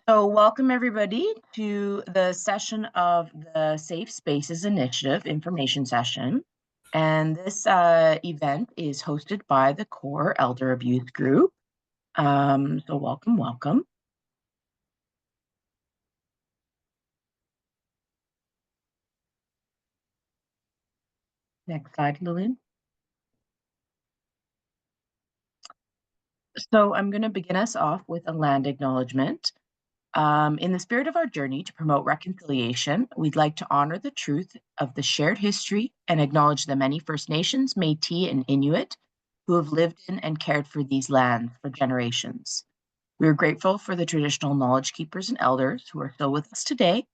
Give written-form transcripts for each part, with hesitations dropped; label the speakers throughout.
Speaker 1: So welcome everybody to the session of the Safe Spaces Initiative information session. And this event is hosted by the Core Elder Abuse Group. So welcome. Next slide, Lillian. So I'm going to begin us off with a land acknowledgement. In the spirit of our journey to promote reconciliation, we'd like to honor the truth of the shared history and acknowledge the many First Nations, Métis, and Inuit who have lived in and cared for these lands for generations. We are grateful for the traditional knowledge keepers and elders who are still with us today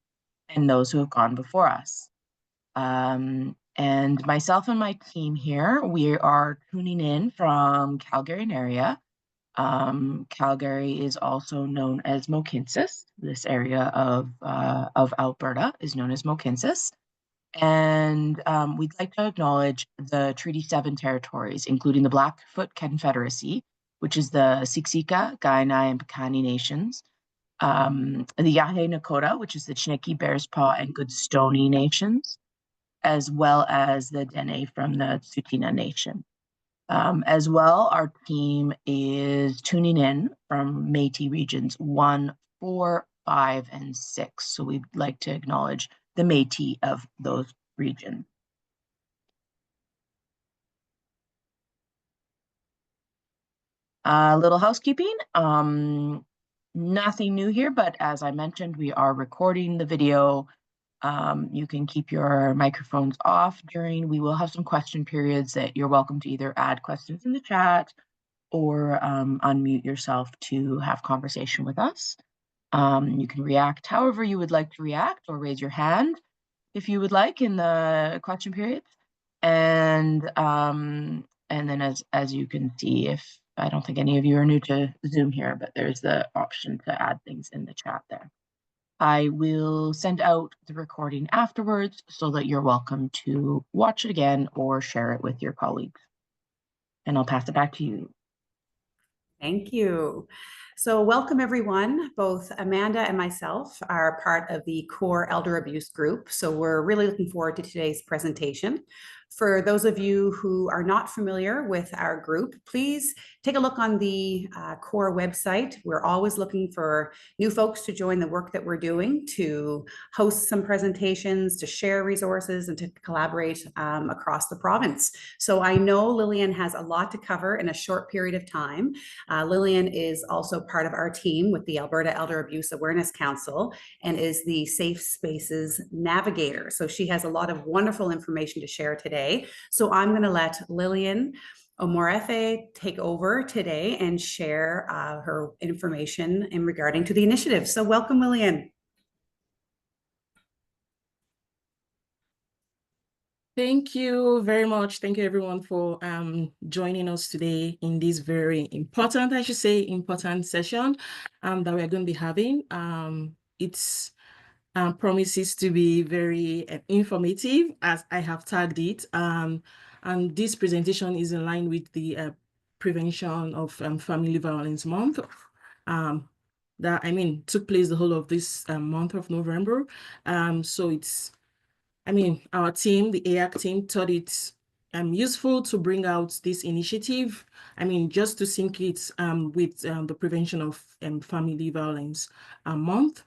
Speaker 1: and those who have gone before us. And myself and my team here, we are tuning in from Calgary area. Calgary is also known as Mohkinstsis. This area of Alberta is known as Mohkinstsis. And we'd like to acknowledge the Treaty 7 territories, including the Blackfoot Confederacy, which is the Siksika, Kainai, and Piikani nations, the Yahe Nakota, which is the Chiniki, Bearspaw, and Goodstoney nations, as well as the Dene from the Tsuut'ina Nation. As well, our team is tuning in from Métis regions 1, 4, 5, and 6. So we'd like to acknowledge the Métis of those regions. Little housekeeping. Nothing new here, but as I mentioned, we are recording the video. You can keep your microphones off during. We will have some question periods that you're welcome to either add questions in the chat or unmute yourself to have conversation with us. You can react however you would like to react, or raise your hand if you would like in the question periods. And then as you can see, if I don't think any of you are new to Zoom here, but there's the option to add things in the chat there. I will send out the recording afterwards so that you're welcome to watch it again or share it with your colleagues. And I'll pass it back to you.
Speaker 2: Thank you. So welcome everyone. Both Amanda and myself are part of the Core Elder Abuse Group. So we're really looking forward to today's presentation. For those of you who are not familiar with our group, please take a look on the Core website. We're always looking for new folks to join the work that we're doing, to host some presentations, to share resources, and to collaborate across the province. So I know Lillian has a lot to cover in a short period of time. Lillian is also part of our team with the Alberta Elder Abuse Awareness Council and is the Safe Spaces Navigator. So she has a lot of wonderful information to share today. So I'm going to let Lillian Omorefe take over today and share her information in regarding to the initiative. So welcome, Lillian.
Speaker 3: Thank you very much. Thank you everyone for joining us today in this very important, I should say, important session that we're going to be having. It's promises to be very informative, as I have tagged it. And this presentation is in line with the Prevention of Family Violence Month. That took place the whole of this month of November. So it's, our team, the AAC team, thought it's useful to bring out this initiative. Just to sync it with the Prevention of Family Violence Month.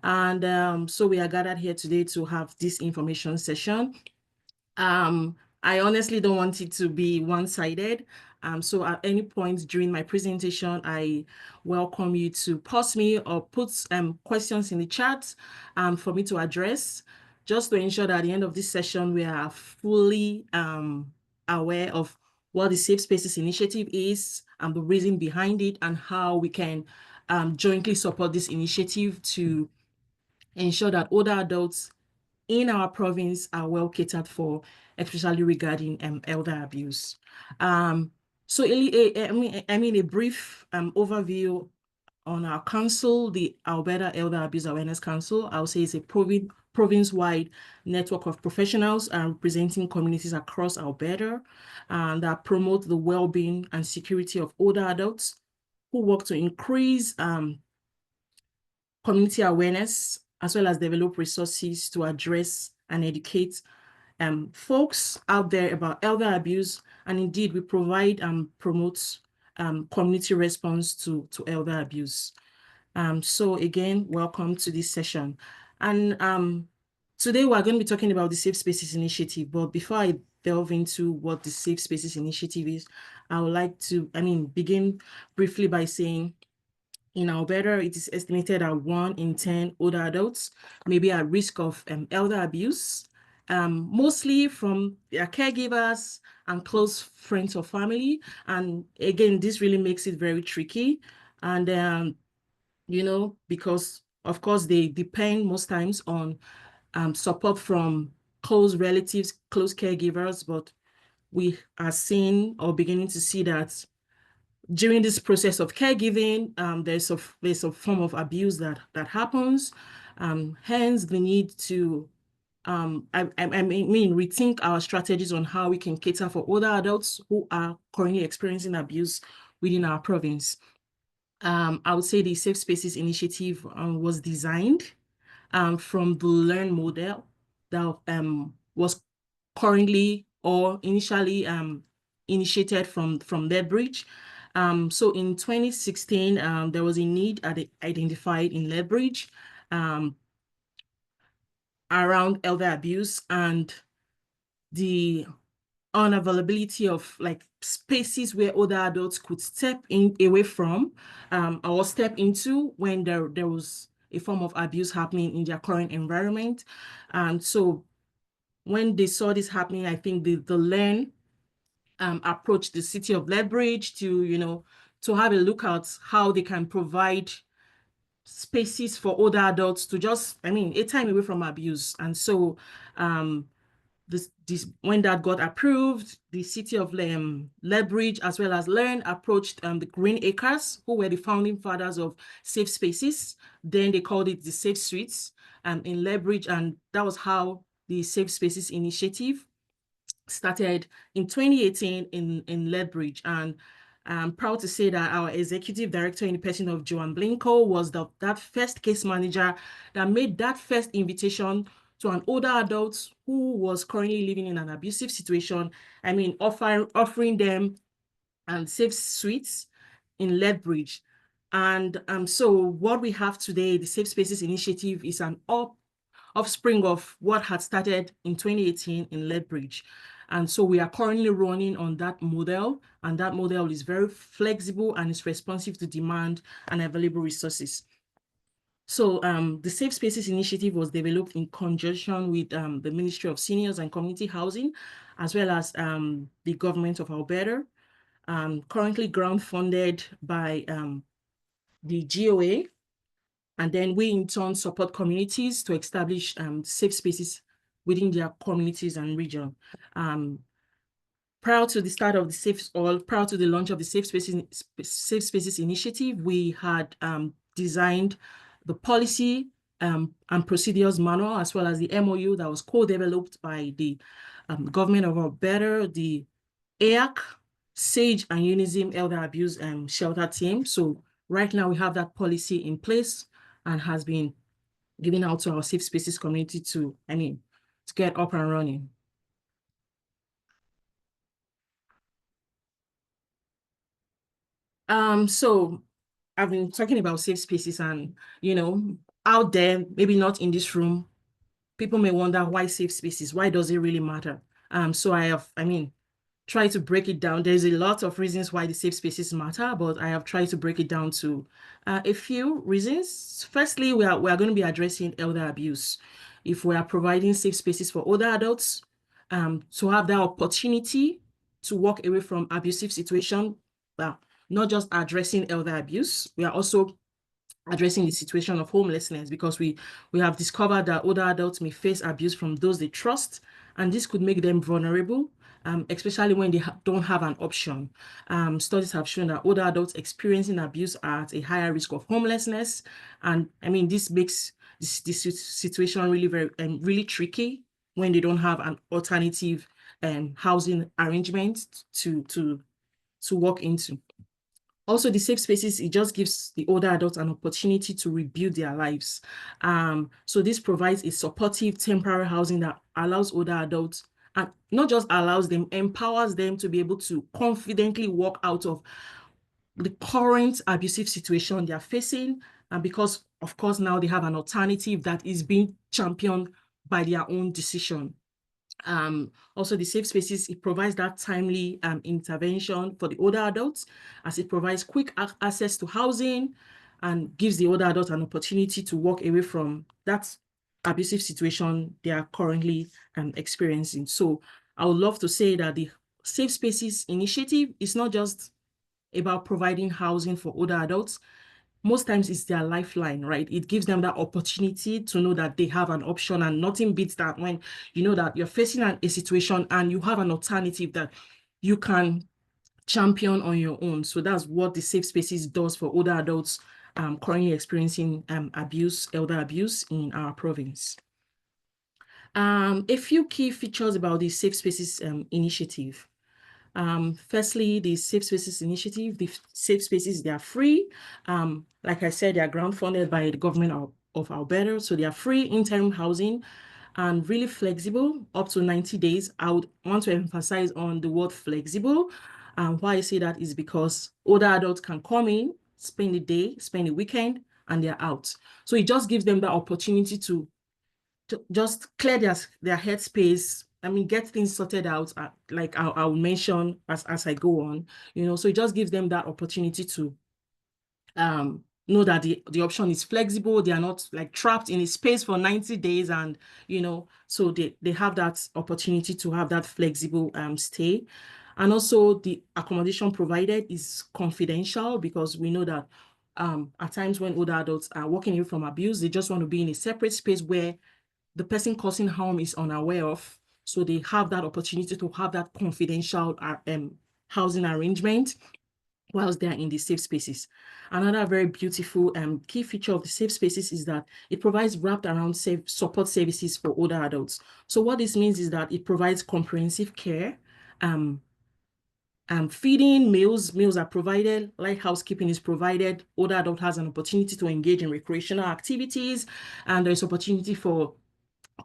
Speaker 3: And so we are gathered here today to have this information session. I honestly don't want it to be one-sided. So at any point during my presentation, I welcome you to pause me or put questions in the chat for me to address, just to ensure that at the end of this session, we are fully aware of what the Safe Spaces Initiative is and the reason behind it and how we can jointly support this initiative to ensure that older adults in our province are well catered for, especially regarding elder abuse. So a brief overview on our council, the Alberta Elder Abuse Awareness Council. I would say it's a province-wide network of professionals representing communities across Alberta that promote the well-being and security of older adults, who work to increase community awareness, as well as develop resources to address and educate folks out there about elder abuse. And indeed, we provide and promote community response to elder abuse. So again, welcome to this session. And today we're going to be talking about the Safe Spaces Initiative. But before I delve into what the Safe Spaces Initiative is, I would like to, begin briefly by saying in Alberta, it is estimated that 1 in 10 older adults may be at risk of elder abuse, mostly from their caregivers and close friends or family. And again, this really makes it very tricky. And because of course they depend most times on support from close relatives, close caregivers, but we are seeing or beginning to see that during this process of caregiving, there's a form of abuse that happens. Hence the need to rethink our strategies on how we can cater for older adults who are currently experiencing abuse within our province. I would say the Safe Spaces Initiative was designed from the Learn model that was currently or initially initiated from Lethbridge. So in 2016, there was a need identified in Lethbridge around elder abuse and the unavailability of like spaces where older adults could step in away from or step into when there was a form of abuse happening in their current environment. So when they saw this happening, I think the Learn approached the city of Lethbridge to have a look at how they can provide spaces for older adults to just, a time away from abuse. And so when that got approved, the city of Lethbridge as well as Learn approached the Green Acres, who were the founding fathers of Safe Spaces. Then they called it the Safe Suites in Lethbridge, and that was how the Safe Spaces Initiative started in 2018 in Lethbridge. And I'm proud to say that our executive director in the person of Joanne Blinko was that first case manager that made that first invitation to an older adult who was currently living in an abusive situation. Offering them safe suites in Lethbridge. And so what we have today, the Safe Spaces Initiative, is an offspring of what had started in 2018 in Lethbridge. And so we are currently running on that model, and that model is very flexible and is responsive to demand and available resources. So the Safe Spaces Initiative was developed in conjunction with the Ministry of Seniors and Community Housing, as well as the government of Alberta, currently grant funded by the GOA. And then we in turn support communities to establish safe spaces within their communities and region. Prior to the start of prior to the launch of the Safe Spaces Initiative, we had designed the policy and procedures manual, as well as the MOU that was co-developed by the government of Alberta, the AAC, SAGE, and UNISM Elder Abuse Shelter Team. So right now we have that policy in place and has been given out to our safe spaces community to get up and running. So I've been talking about safe spaces and, out there, maybe not in this room, people may wonder why safe spaces, why does it really matter? So I have, try to break it down. There's a lot of reasons why the safe spaces matter, but I have tried to break it down to a few reasons. Firstly, we are going to be addressing elder abuse. If we are providing safe spaces for older adults to have that opportunity to walk away from abusive situation, not just addressing elder abuse, we are also addressing the situation of homelessness, because we have discovered that older adults may face abuse from those they trust, and this could make them vulnerable, especially when they don't have an option. Studies have shown that older adults experiencing abuse are at a higher risk of homelessness, and this makes this situation really really tricky when they don't have an alternative housing arrangement to walk into. Also, the safe spaces, it just gives the older adults an opportunity to rebuild their lives. So this provides a supportive temporary housing that allows older adults, and not just allows them, empowers them to be able to confidently walk out of the current abusive situation they are facing. And because, of course, now they have an alternative that is being championed by their own decision. Also, the safe spaces, it provides that timely intervention for the older adults, as it provides quick access to housing and gives the older adults an opportunity to walk away from that abusive situation they are currently experiencing. So I would love to say that the Safe Spaces initiative is not just about providing housing for older adults. Most times it's their lifeline, right? It gives them that opportunity to know that they have an option, and nothing beats that when you know that you're facing a situation and you have an alternative that you can champion on your own. So that's what the Safe Spaces does for older adults currently experiencing elder abuse in our province. A few key features about the Safe Spaces initiative. Firstly, the Safe Spaces initiative, the Safe Spaces, they are free. Like I said, they are grant funded by the government of Alberta. So they are free interim housing and really flexible, up to 90 days. I would want to emphasize on the word flexible. Why I say that is because older adults can come in, spend the day, spend the weekend, and they're out. So it just gives them the opportunity to just clear their headspace. I mean, get things sorted out, like I'll mention as I go on, so it just gives them that opportunity to know that the option is flexible. They are not like trapped in a space for 90 days, and so they have that opportunity to have that flexible stay. And also the accommodation provided is confidential, because we know that at times when older adults are walking away from abuse, they just want to be in a separate space where the person causing harm is unaware of. So they have that opportunity to have that confidential housing arrangement whilst they're in the safe spaces. Another very beautiful key feature of the safe spaces is that it provides wrapped around safe support services for older adults. So what this means is that it provides comprehensive care, feeding, meals are provided, light housekeeping is provided. Older adult has an opportunity to engage in recreational activities, and there's opportunity for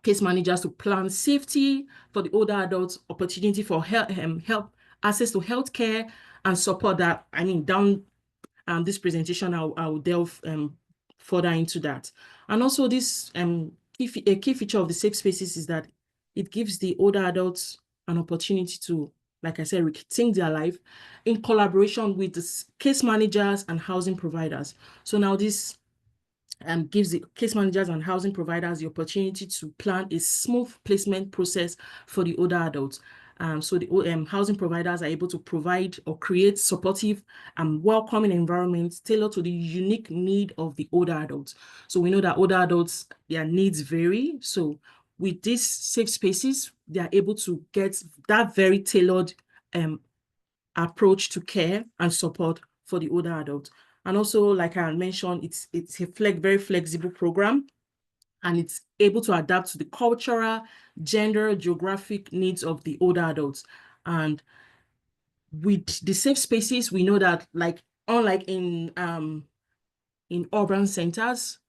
Speaker 3: case managers to plan safety for the older adults, opportunity for help, access to healthcare and support that. I mean, down this presentation, I'll delve further into that. And also this a key feature of the safe spaces is that it gives the older adults an opportunity to, like I said, rethink their life in collaboration with the case managers and housing providers. So now this gives the case managers and housing providers the opportunity to plan a smooth placement process for the older adults. So the housing providers are able to provide or create supportive and welcoming environments tailored to the unique need of the older adults. So we know that older adults, their needs vary. So with these safe spaces, they are able to get that very tailored approach to care and support for the older adult. And also, like I mentioned, it's a very flexible program, and it's able to adapt to the cultural, gender, geographic needs of the older adults. And with the safe spaces, we know that, like, unlike in urban centers,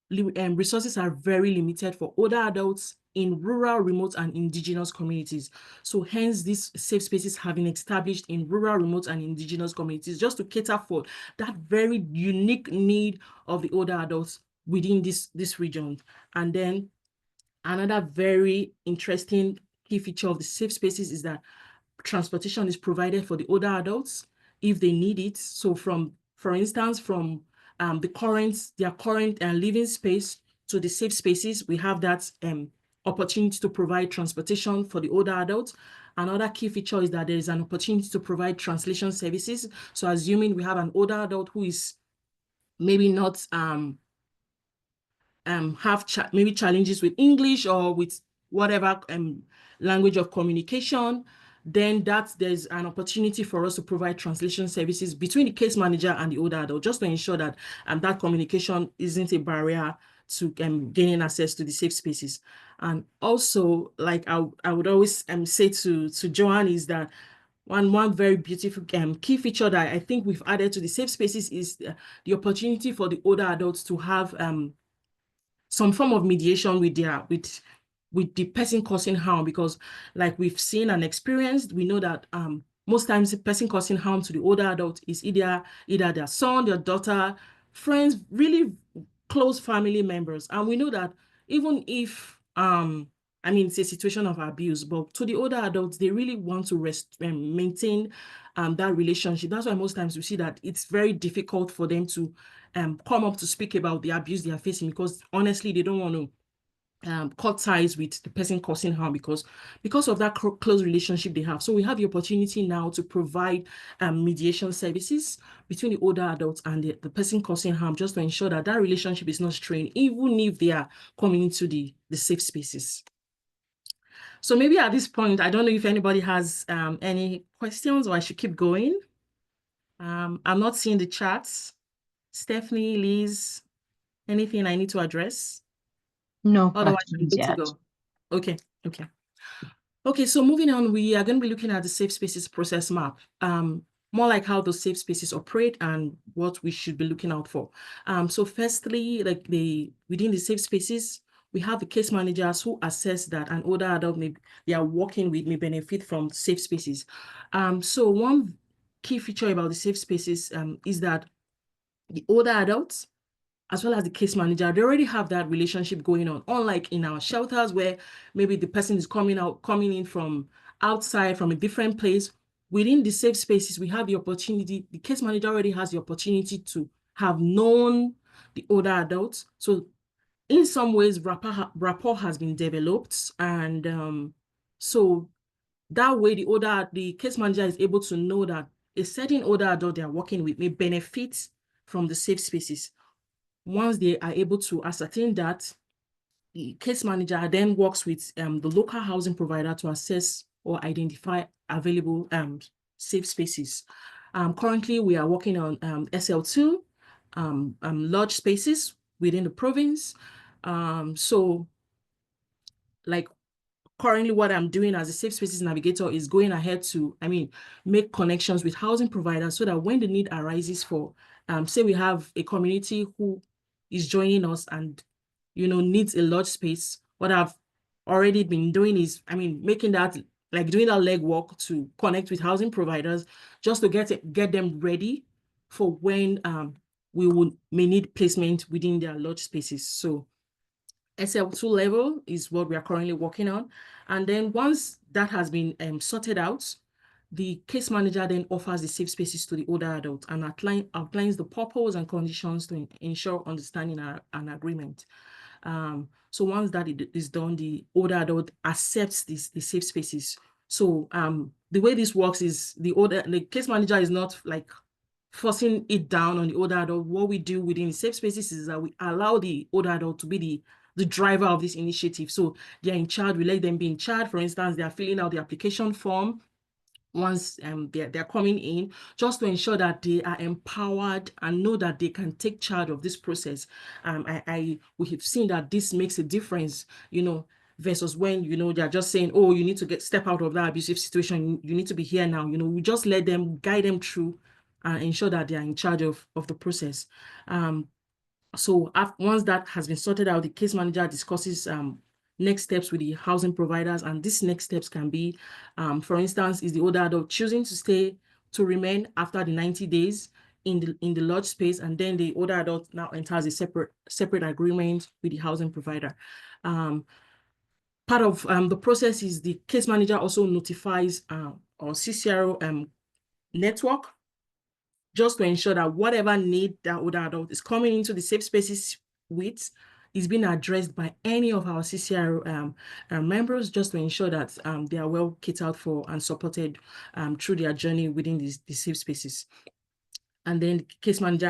Speaker 3: resources are very limited for older adults in rural, remote, and indigenous communities. So hence, these safe spaces have been established in rural, remote, and indigenous communities just to cater for that very unique need of the older adults within this region. And then another very interesting key feature of the safe spaces is that transportation is provided for the older adults if they need it. So for instance, from their current living space to the safe spaces, we have that opportunity to provide transportation for the older adults. Another key feature is that there is an opportunity to provide translation services. So assuming we have an older adult who is maybe not have maybe challenges with English or with whatever language of communication, then there's an opportunity for us to provide translation services between the case manager and the older adult, just to ensure that that communication isn't a barrier to gaining access to the safe spaces. And also, like I would always say to Joanne, is that one very beautiful key feature that I think we've added to the safe spaces is the opportunity for the older adults to have some form of mediation with the person causing harm, because like we've seen and experienced, we know that most times the person causing harm to the older adult is either their son, their daughter, friends, really close family members. And we know that even if I mean, it's a situation of abuse, but to the older adults, they really want to maintain that relationship. That's why most times we see that it's very difficult for them to come up to speak about the abuse they are facing, because honestly, they don't want to cut ties with the person causing harm because of that close relationship they have. So we have the opportunity now to provide mediation services between the older adults and the person causing harm, just to ensure that that relationship is not strained, even if they are coming into the safe spaces. So maybe at this point, I don't know if anybody has any questions, or I should keep going. I'm not seeing the chats. Stephanie, Liz, anything I need to address?
Speaker 1: No
Speaker 3: Otherwise, I'm
Speaker 1: questions
Speaker 3: good to
Speaker 1: yet.
Speaker 3: go. Okay, okay. Okay, so moving on, we are going to be looking at the safe spaces process map, more like how those safe spaces operate and what we should be looking out for. So firstly, like within the safe spaces, we have the case managers who assess that an older adult they are working with may benefit from safe spaces. So one key feature about the safe spaces is that the older adults, as well as the case manager, they already have that relationship going on. Unlike in our shelters, where maybe the person is coming in from outside, from a different place. Within the safe spaces, we have the opportunity, the case manager already has the opportunity to have known the older adults. So in some ways, rapport has been developed. And so that way, the case manager is able to know that a certain older adult they are working with may benefit from the safe spaces. Once they are able to ascertain that, the case manager then works with the local housing provider to assess or identify available safe spaces. Currently, we are working on SL2, large spaces within the province. So like currently what I'm doing as a safe spaces navigator is going ahead to, make connections with housing providers, so that when the need arises for, say we have a community who is joining us and, needs a large space, what I've already been doing is, making that, like doing that legwork to connect with housing providers, just to get them ready for when we may need placement within their large spaces. So SL2 level is what we are currently working on. And then once that has been sorted out, the case manager then offers the safe spaces to the older adult and outlines the purpose and conditions to ensure understanding and agreement. So once that is done, the older adult accepts the safe spaces. So the way this works is the case manager is not like forcing it down on the older adult. What we do within the safe spaces is that we allow the older adult to be the driver of this initiative. So they're in charge, we let them be in charge. For instance, they are filling out the application form once they're coming in, just to ensure that they are empowered and know that they can take charge of this process. We have seen that this makes a difference, versus when, they're just saying, oh, you need to step out of that abusive situation. You need to be here now. We just let them, guide them through and ensure that they are in charge of the process. So once that has been sorted out, the case manager discusses next steps with the housing providers. And these next steps can be, for instance, is the older adult choosing to remain after the 90 days in the lodge space, and then the older adult now enters a separate agreement with the housing provider. Part of the process is the case manager also notifies our CCRO network, just to ensure that whatever need that older adult is coming into the safe spaces with is being addressed by any of our CCR members, just to ensure that they are well catered for and supported through their journey within the safe spaces. And then the case manager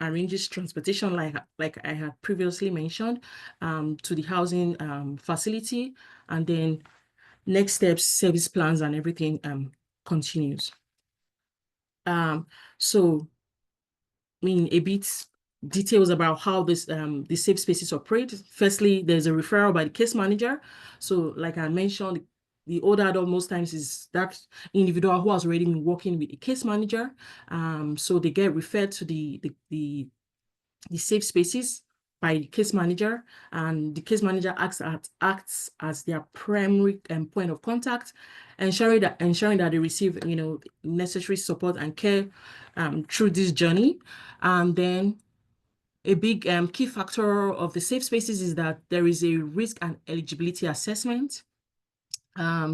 Speaker 3: arranges transportation, like I had previously mentioned, to the housing facility. And then next steps, service plans and everything continues. So a bit details about how the safe spaces operate. Firstly, there's a referral by the case manager. So like I mentioned, the older adult most times is that individual who has already been working with a case manager. So they get referred to the safe spaces by the case manager, and the case manager acts as their primary point of contact, ensuring that they receive necessary support and care through this journey. And then a big key factor of the safe spaces is that there is a risk and eligibility assessment.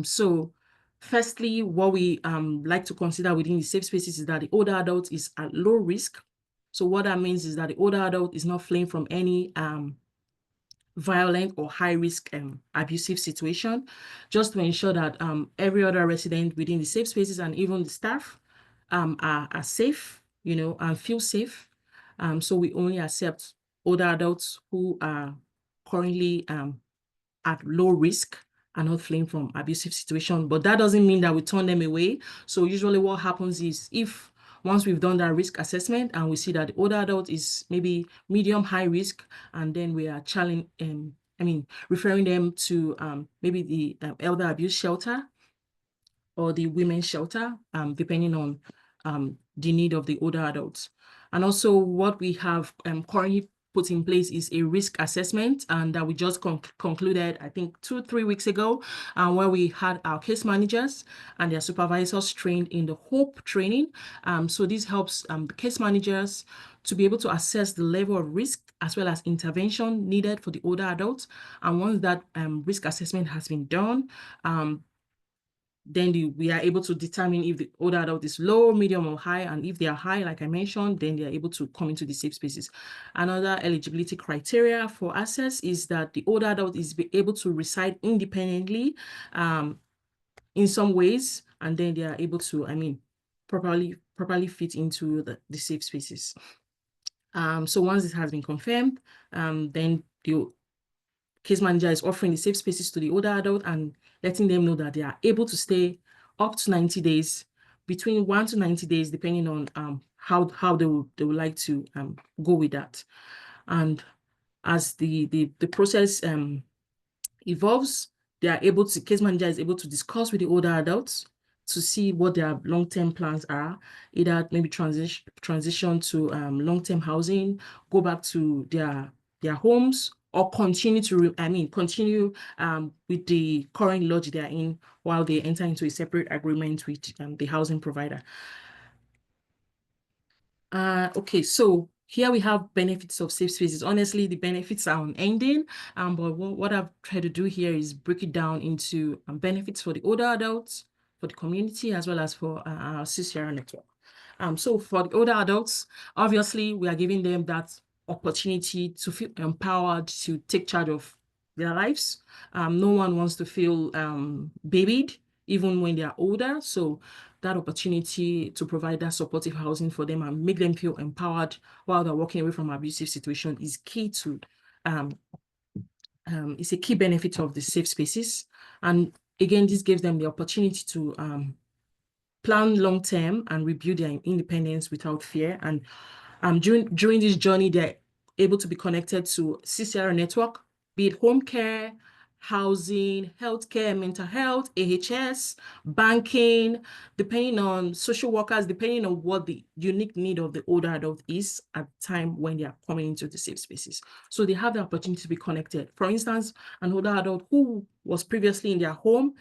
Speaker 3: So firstly, what we like to consider within the safe spaces is that the older adult is at low risk. So what that means is that the older adult is not fleeing from any violent or high-risk abusive situation, just to ensure that every other resident within the safe spaces and even the staff are safe, and feel safe. So we only accept older adults who are currently at low risk and not fleeing from abusive situation. But that doesn't mean that we turn them away. So usually what happens is, if once we've done that risk assessment and we see that the older adult is maybe medium high risk, and then we are referring them to maybe the elder abuse shelter or the women's shelter, depending on the need of the older adults. And also what we have currently put in place is a risk assessment, and that we just concluded, I think 2-3 weeks ago, where we had our case managers and their supervisors trained in the HOPE training. So this helps the case managers to be able to assess the level of risk as well as intervention needed for the older adults. And once that risk assessment has been done, then we are able to determine if the older adult is low, medium, or high. And if they are high, like I mentioned, then they are able to come into the safe spaces. Another eligibility criteria for access is that the older adult is able to reside independently in some ways, and then they are able to, properly fit into the safe spaces. So once it has been confirmed, then the case manager is offering the safe spaces to the older adult and letting them know that they are able to stay up to 90 days, between 1 to 90 days, depending on how they would like to go with that. And as the process evolves, case manager is able to discuss with the older adults to see what their long-term plans are, either maybe transition to long-term housing, go back to their homes, or continue with the current lodge they are in while they enter into a separate agreement with the housing provider. Okay, so here we have benefits of safe spaces. Honestly, the benefits are unending, but what I've tried to do here is break it down into benefits for the older adults, for the community, as well as for our CCR network. So for the older adults, obviously, we are giving them that opportunity to feel empowered to take charge of their lives. No one wants to feel babied, even when they are older. So that opportunity to provide that supportive housing for them and make them feel empowered while they're walking away from abusive situation is key to, it's a key benefit of the safe spaces. And again, this gives them the opportunity to plan long-term and rebuild their independence without fear. And during this journey, they're able to be connected to CCR network, be it home care, housing, healthcare, mental health, AHS, banking, depending on social workers, depending on what the unique need of the older adult is at the time when they are coming into the safe spaces. So they have the opportunity to be connected. For instance, an older adult who was previously in their home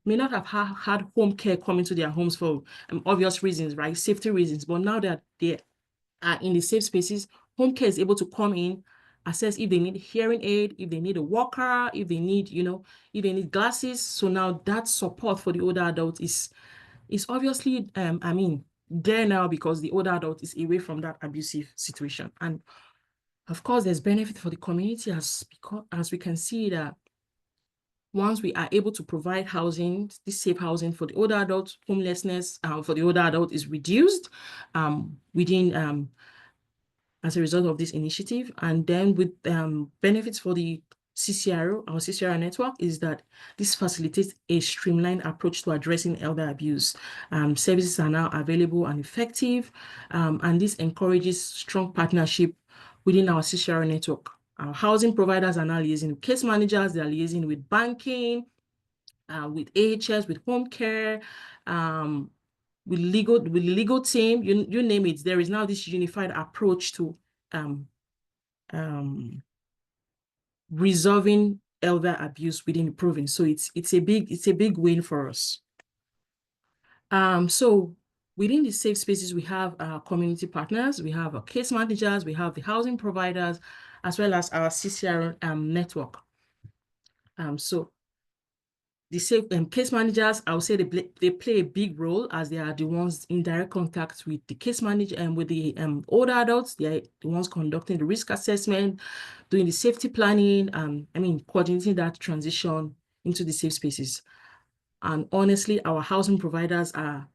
Speaker 3: may not have had home care come into their homes for obvious reasons, right? Safety reasons. But now that they are in the safe spaces, home care is able to come in, assess if they need hearing aid, if they need a walker, if they need, if they need glasses. So now that support for the older adult is obviously, there now, because the older adult is away from that abusive situation. And of course, there's benefit for the community as we can see that once we are able to provide housing, this safe housing for the older adult, homelessness for the older adult is reduced as a result of this initiative. And then with benefits for the CCRO, our CCR network, is that this facilitates a streamlined approach to addressing elder abuse. Services are now available and effective, and this encourages strong partnership within our CCR network. Our housing providers are now liaising with case managers, they are liaising with banking, with AHS, with home care, with legal team, you name it. There is now this unified approach to resolving elder abuse within the province. So it's a big win for us. So within the safe spaces, we have our community partners, we have our case managers, we have the housing providers, as well as our CCR network. So the safe case managers, I would say they play a big role, as they are the ones in direct contact with the case manager and with the older adults. They are the ones conducting the risk assessment, doing the safety planning, coordinating that transition into the safe spaces. And honestly, our housing providers are,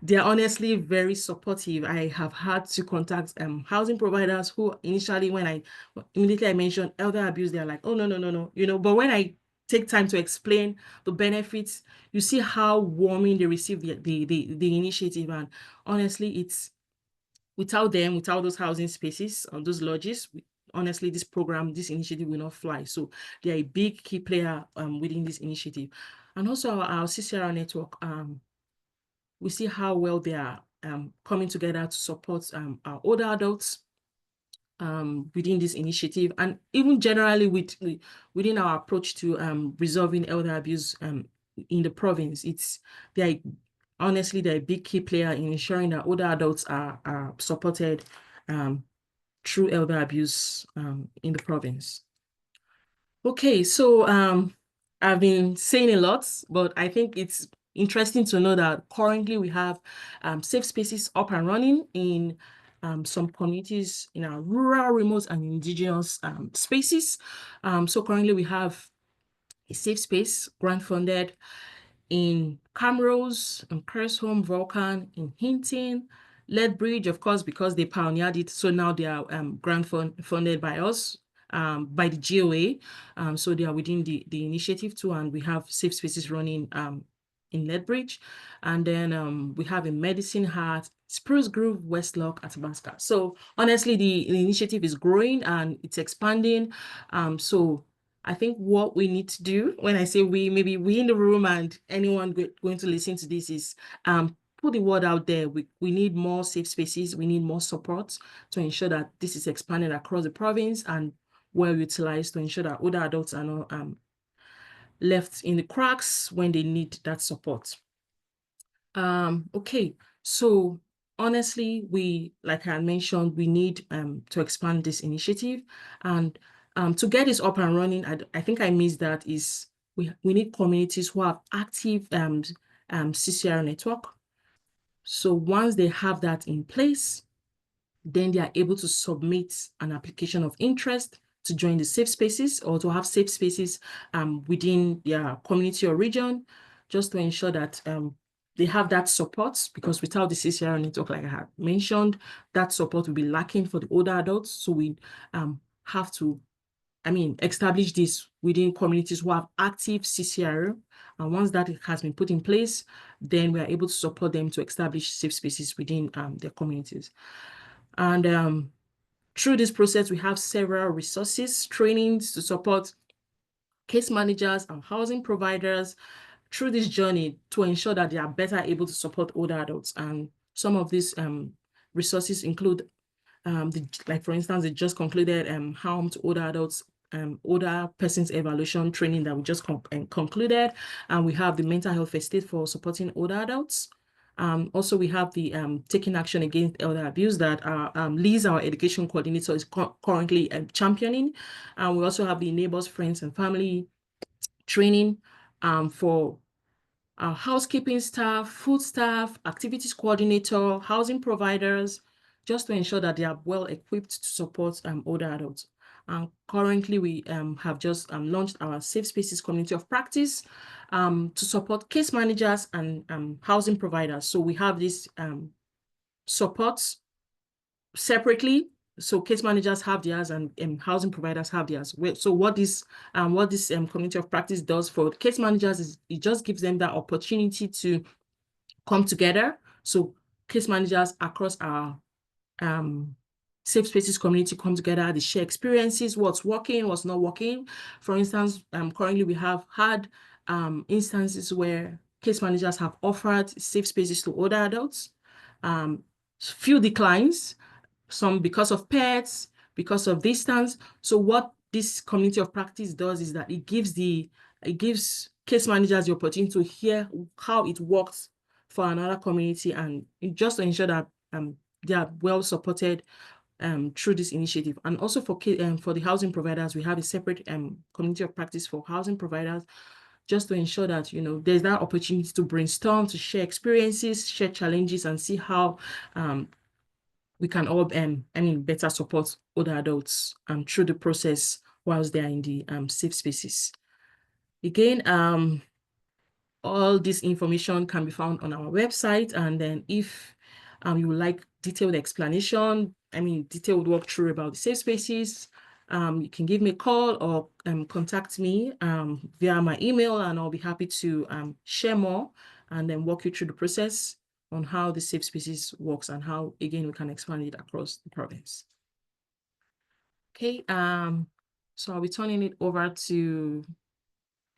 Speaker 3: they're honestly very supportive. I have had to contact housing providers who initially, immediately I mentioned elder abuse, they're like, oh, no. But when I take time to explain the benefits, you see how warming they receive the initiative. And honestly, it's without them, without those housing spaces or those lodges, honestly, this initiative will not fly. So they're a big key player within this initiative. And also our CCR network, we see how well they are coming together to support our older adults within this initiative, and even generally within our approach to resolving elder abuse in the province. Honestly, they're a big key player in ensuring that older adults are supported through elder abuse in the province. Okay, so I've been saying a lot, but I think it's interesting to know that currently we have safe spaces up and running in some communities in our rural, remote, and indigenous spaces. So currently we have a safe space grant-funded in Camrose, in Kersholm, Vulcan, in Hinton, Lethbridge, of course, because they pioneered it. So now they are funded by us, by the GOA. So they are within the initiative too, and we have safe spaces running in Lethbridge. And then we have a Medicine Hat, Spruce Grove, Westlock, Athabasca. So honestly, the initiative is growing and it's expanding. So I think what we need to do, when I say we, maybe we in the room and anyone going to listen to this, is put the word out there. We need more safe spaces. We need more support to ensure that this is expanded across the province and well utilized, to ensure that older adults are not left in the cracks when they need that support. Okay, so honestly, like I mentioned, we need to expand this initiative, and to get this up and running, I think I missed that, is we need communities who have active CCR network. So once they have that in place, then they are able to submit an application of interest to join the safe spaces or to have safe spaces within their community or region, just to ensure that they have that support, because without the CCR network, like I had mentioned, that support will be lacking for the older adults. So we have to, establish this within communities who have active CCR. And once that has been put in place, then we are able to support them to establish safe spaces within their communities. And through this process, we have several resources, trainings to support case managers and housing providers through this journey to ensure that they are better able to support older adults. And some of these resources include, like for instance, they just concluded harm to older adults, older persons evaluation training that we just concluded. And we have the mental health first aid for supporting older adults. Also, we have the taking action against elder abuse that Liz, our education coordinator, is currently championing. And we also have the neighbors, friends, and family training for our housekeeping staff, food staff, activities coordinator, housing providers, just to ensure that they are well equipped to support older adults. Currently, we have just launched our Safe Spaces Community of Practice to support case managers and housing providers. So we have this supports separately. So case managers have theirs and housing providers have theirs. So what this community of practice does for case managers is it just gives them that opportunity to come together. So case managers across our safe spaces community come together, they share experiences, what's working, what's not working. For instance, currently we have had instances where case managers have offered safe spaces to older adults. Few declines, some because of pets, because of distance. So what this community of practice does is that it gives case managers the opportunity to hear how it works for another community, and just to ensure that they are well supported through this initiative. And also for the housing providers, we have a separate community of practice for housing providers, just to ensure that, you know, there's that opportunity to brainstorm, to share experiences, share challenges, and see how we can all better support older adults through the process whilst they are in the safe spaces. Again, all this information can be found on our website, and then if you would like detailed explanation, detailed walkthrough about the safe spaces, you can give me a call or contact me via my email, and I'll be happy to share more and then walk you through the process on how the safe spaces works and how, again, we can expand it across the province. Okay, so I'll be turning it over to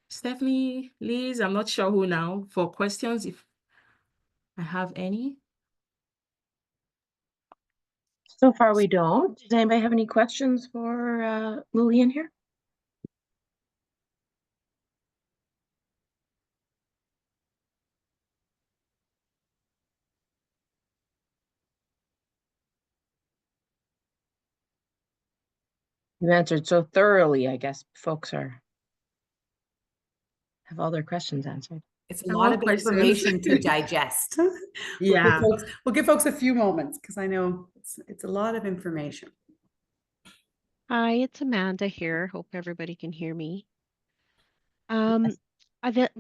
Speaker 3: Stephanie, Liz, I'm not sure who now, for questions, if I have any.
Speaker 1: So far we don't. Does anybody have any questions for Lillian here? You answered so thoroughly, I guess folks have all their questions answered.
Speaker 2: It's a lot of information to digest.
Speaker 3: Yeah.
Speaker 2: We'll give folks a few moments because I know it's a lot of information.
Speaker 4: Hi, it's Amanda here. Hope everybody can hear me.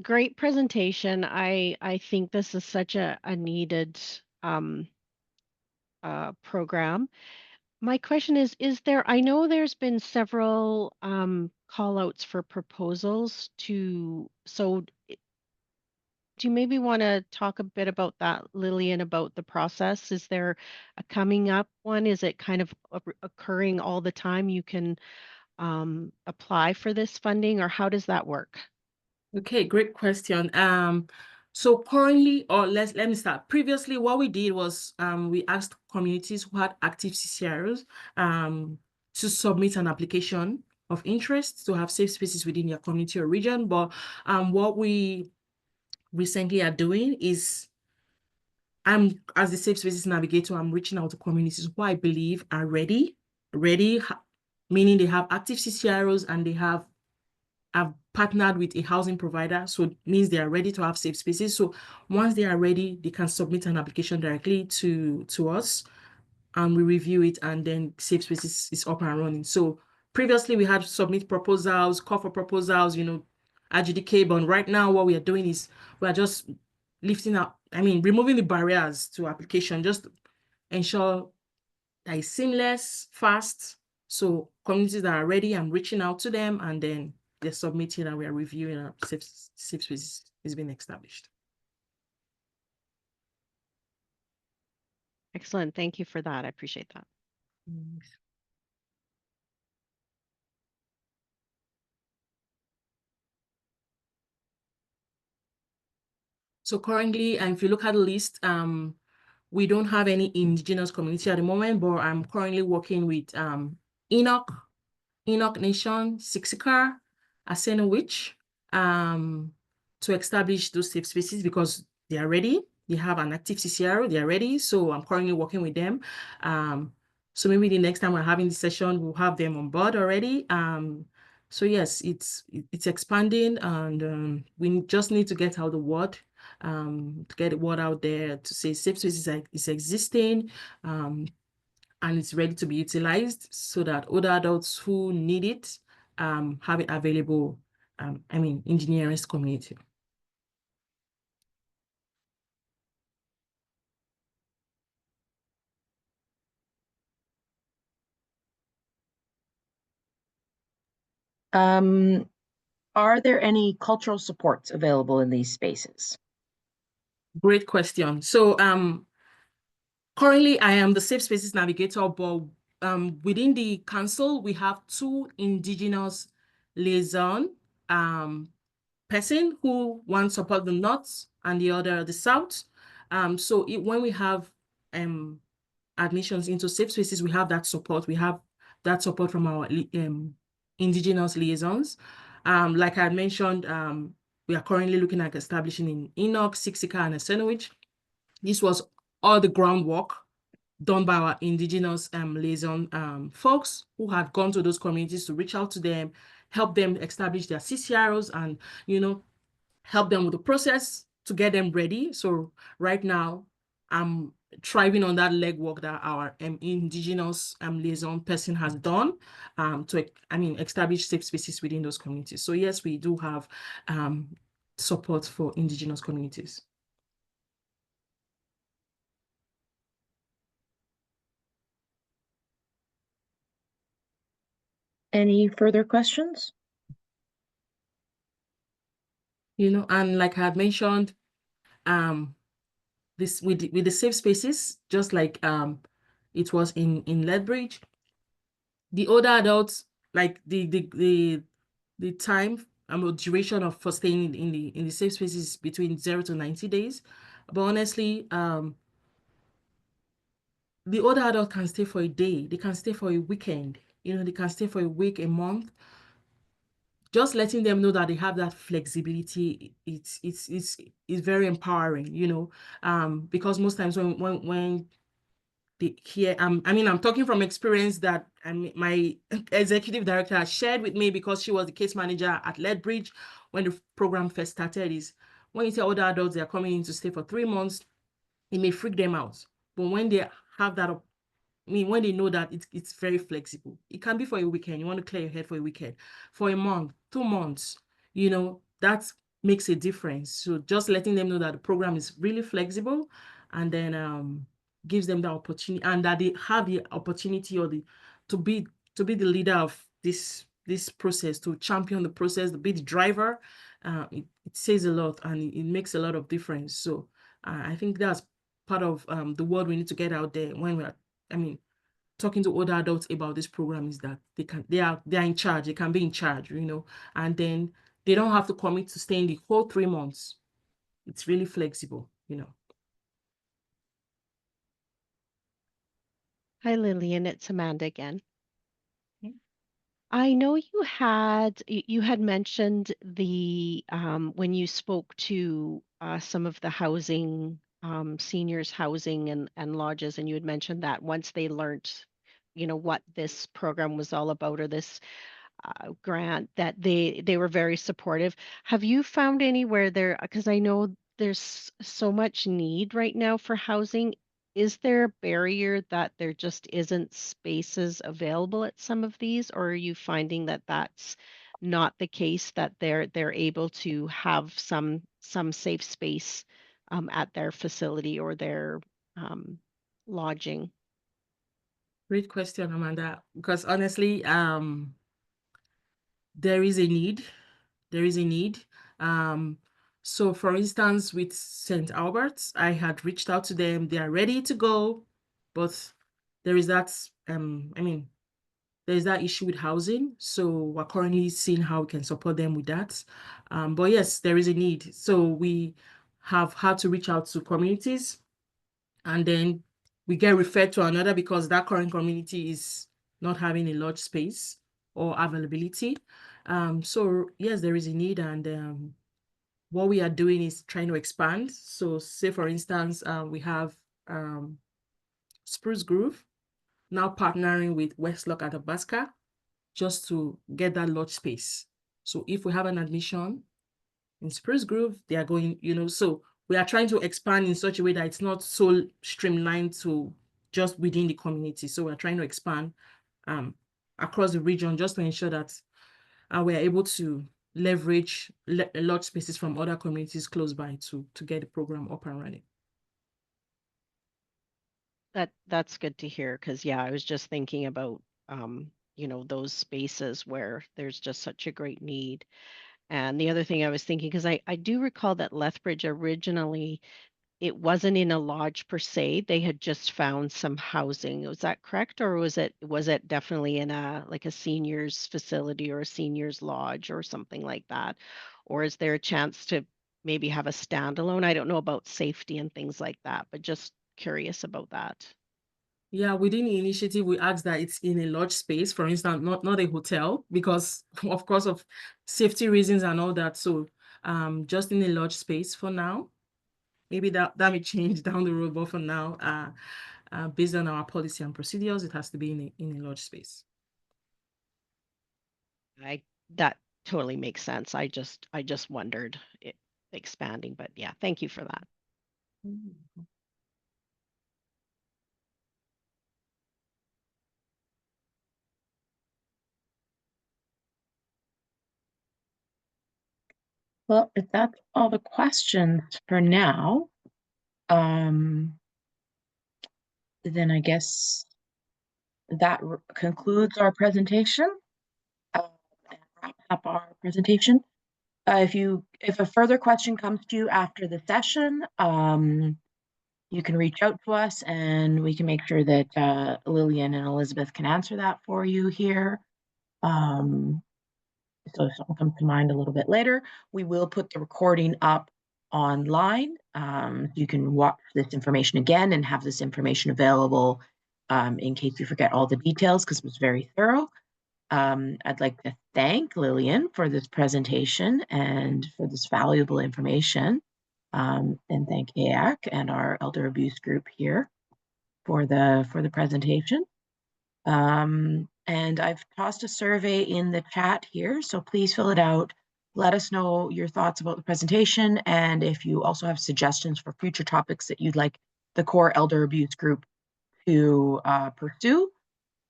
Speaker 4: Great presentation. I think this is such a needed program. My question is there, I know there's been several call outs for proposals so do you maybe want to talk a bit about that, Lillian, about the process? Is there a coming up one? Is it kind of occurring all the time? You can apply for this funding, or how does that work?
Speaker 3: Okay, great question. So currently, or let me start. Previously, what we did was we asked communities who had active CCRs to submit an application of interest to have safe spaces within their community or region. But what we recently are doing is as the Safe Spaces Navigator, I'm reaching out to communities who I believe are ready, meaning they have active CCROs and they have partnered with a housing provider, so it means they are ready to have safe spaces. So once they are ready, they can submit an application directly to us, and we review it, and then safe spaces is up and running. So previously we had to submit proposals, call for proposals, adjudicate, but right now what we are doing is we are just removing the barriers to application, just to ensure that it's seamless, fast. So communities that are ready, I'm reaching out to them, and then they're submitting, and we are reviewing, and safe space is being established.
Speaker 4: Excellent. Thank you for that. I appreciate that.
Speaker 3: So currently, and if you look at the list, we don't have any indigenous community at the moment, but I'm currently working with Enoch Nation, Sixikar, Asenowich, to establish those safe spaces because they are ready. They have an active CCR, they are ready. So I'm currently working with them. So maybe the next time we're having this session, we'll have them on board already. So yes, it's expanding, and we just need to get out the word, to get the word out there to say safe spaces is existing, and it's ready to be utilized so that older adults who need it have it available, in the nearest community.
Speaker 1: Are there any cultural supports available in these spaces?
Speaker 3: Great question. So currently I am the Safe Spaces Navigator, but within the council, we have two indigenous liaison person who one support the north and the other the south. So when we have admissions into safe spaces, we have that support. We have that support from our indigenous liaisons. Like I had mentioned, we are currently looking at establishing in Enoch, Siksika, and Esenowich. This was all the groundwork done by our indigenous liaison folks who had gone to those communities to reach out to them, help them establish their CCROs, and help them with the process to get them ready. So right now, I'm thriving on that legwork that our indigenous liaison person has done to establish safe spaces within those communities. So yes, we do have support for indigenous communities.
Speaker 1: Any further questions?
Speaker 3: And like I had mentioned, this with the safe spaces, just like it was in Lethbridge, the older adults, like the time and duration of for staying in the safe spaces between 0 to 90 days. But honestly, the older adult can stay for a day, they can stay for a weekend, they can stay for a week, a month. Just letting them know that they have that flexibility, it's very empowering, because most times when they hear, I'm talking from experience that my executive director has shared with me, because she was the case manager at Lethbridge when the program first started, is when you tell older adults they are coming in to stay for 3 months, it may freak them out. But when they have that when they know that it's very flexible, it can be for a weekend. You want to clear your head for a weekend, for a month, 2 months, that makes a difference. So just letting them know that the program is really flexible, and then gives them the opportunity, and that they have the opportunity to be the leader of this process, to champion the process, to be the driver. It says a lot, and it makes a lot of difference. So I think that's part of the word we need to get out there when we're talking to older adults about this program, is that they are in charge, they can be in charge, and then they don't have to commit to staying the whole 3 months. It's really flexible.
Speaker 4: Hi, Lillian. It's Amanda again.
Speaker 3: Okay.
Speaker 4: I know you had mentioned the when you spoke to some of the housing, seniors housing and lodges, and you had mentioned that once they learned, what this program was all about, or this grant, that they were very supportive. Have you found anywhere there, because I know there's so much need right now for housing. Is there a barrier that there just isn't spaces available at some of these, or are you finding that that's not the case, that they're able to have some safe space at their facility or their lodging?
Speaker 3: Great question, Amanda, because honestly, there is a need. There is a need. So for instance, with St. Albert's, I had reached out to them. They are ready to go, but there is that, there's that issue with housing. So we're currently seeing how we can support them with that. But yes, there is a need. So we have had to reach out to communities, and then we get referred to another because that current community is not having a large space or availability. So yes, there is a need, and what we are doing is trying to expand. So say for instance, we have Spruce Grove now partnering with Westlock Athabasca just to get that large space. So if we have an admission in Spruce Grove, they are going, so we are trying to expand in such a way that it's not so streamlined to just within the community. So we're trying to expand across the region just to ensure that we're able to leverage large spaces from other communities close by to get the program up and running.
Speaker 4: That's good to hear, because yeah, I was just thinking about those spaces where there's just such a great need. And the other thing I was thinking, because I do recall that Lethbridge originally it wasn't in a lodge per se. They had just found some housing. Was that correct? Or was it definitely in a like a seniors facility or a seniors lodge or something like that? Or is there a chance to maybe have a standalone? I don't know about safety and things like that, but just curious about that.
Speaker 3: Yeah, within the initiative, we ask that it's in a lodge space, for instance, not a hotel, because of course of safety reasons and all that. So just in a lodge space for now. Maybe that may change down the road, but for now, based on our policy and procedures, it has to be in a lodge space.
Speaker 4: That totally makes sense. I just wondered it expanding, but yeah, thank you for that.
Speaker 1: Well, if that's all the questions for now, then I guess that concludes our presentation, and wraps up our presentation. If a further question comes to you after the session, you can reach out to us and we can make sure that Lillian and Elizabeth can answer that for you here. So if something comes to mind a little bit later, we will put the recording up online. You can watch this information again and have this information available in case you forget all the details, because it was very thorough. I'd like to thank Lillian for this presentation and for this valuable information, and thank AAC and our elder abuse group here for the presentation. And I've tossed a survey in the chat here, so please fill it out. Let us know your thoughts about the presentation, and if you also have suggestions for future topics that you'd like the core elder abuse group to pursue,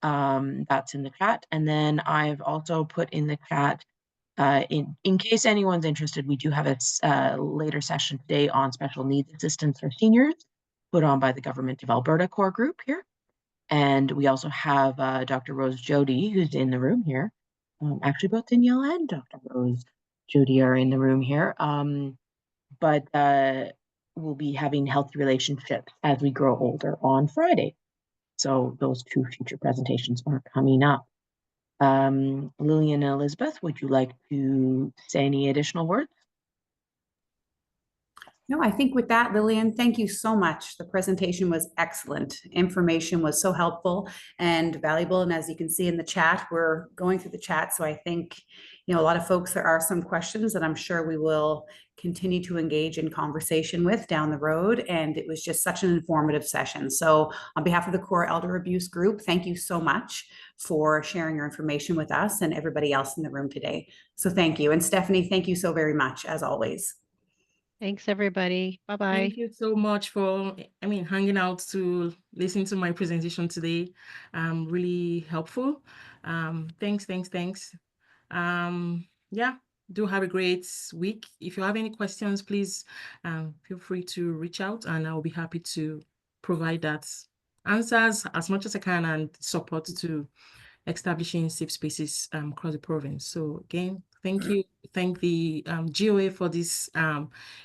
Speaker 1: that's in the chat. And then I've also put in the chat, in case anyone's interested, we do have a later session today on special needs assistance for seniors, put on by the Government of Alberta core group here. And we also have Dr. Rose Jody, who's in the room here. Actually, both Danielle and Dr. Rose Jody are in the room here. But we'll be having healthy relationships as we grow older on Friday. So those two future presentations are coming up. Lillian and Elizabeth, would you like to say any additional words?
Speaker 2: No, I think with that, Lillian, thank you so much. The presentation was excellent. Information was so helpful and valuable. And as you can see in the chat, we're going through the chat. So I think, a lot of folks, there are some questions that I'm sure we will continue to engage in conversation with down the road. And it was just such an informative session. So on behalf of the Core Elder Abuse Group, thank you so much for sharing your information with us and everybody else in the room today. So thank you. And Stephanie, thank you so very much, as always.
Speaker 4: Thanks, everybody. Bye-bye.
Speaker 3: Thank you so much for, hanging out to listen to my presentation today. Really helpful. Thanks. Yeah, do have a great week. If you have any questions, please feel free to reach out and I'll be happy to provide that answers as much as I can and support to establishing safe spaces across the province. So again, thank you. Thank the GOA for this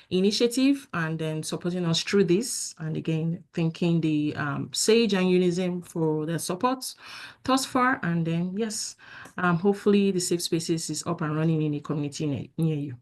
Speaker 3: initiative and then supporting us through this. And again, thanking the SAGE and UNISM for their support thus far. And then, yes, hopefully the safe spaces is up and running in the community near you.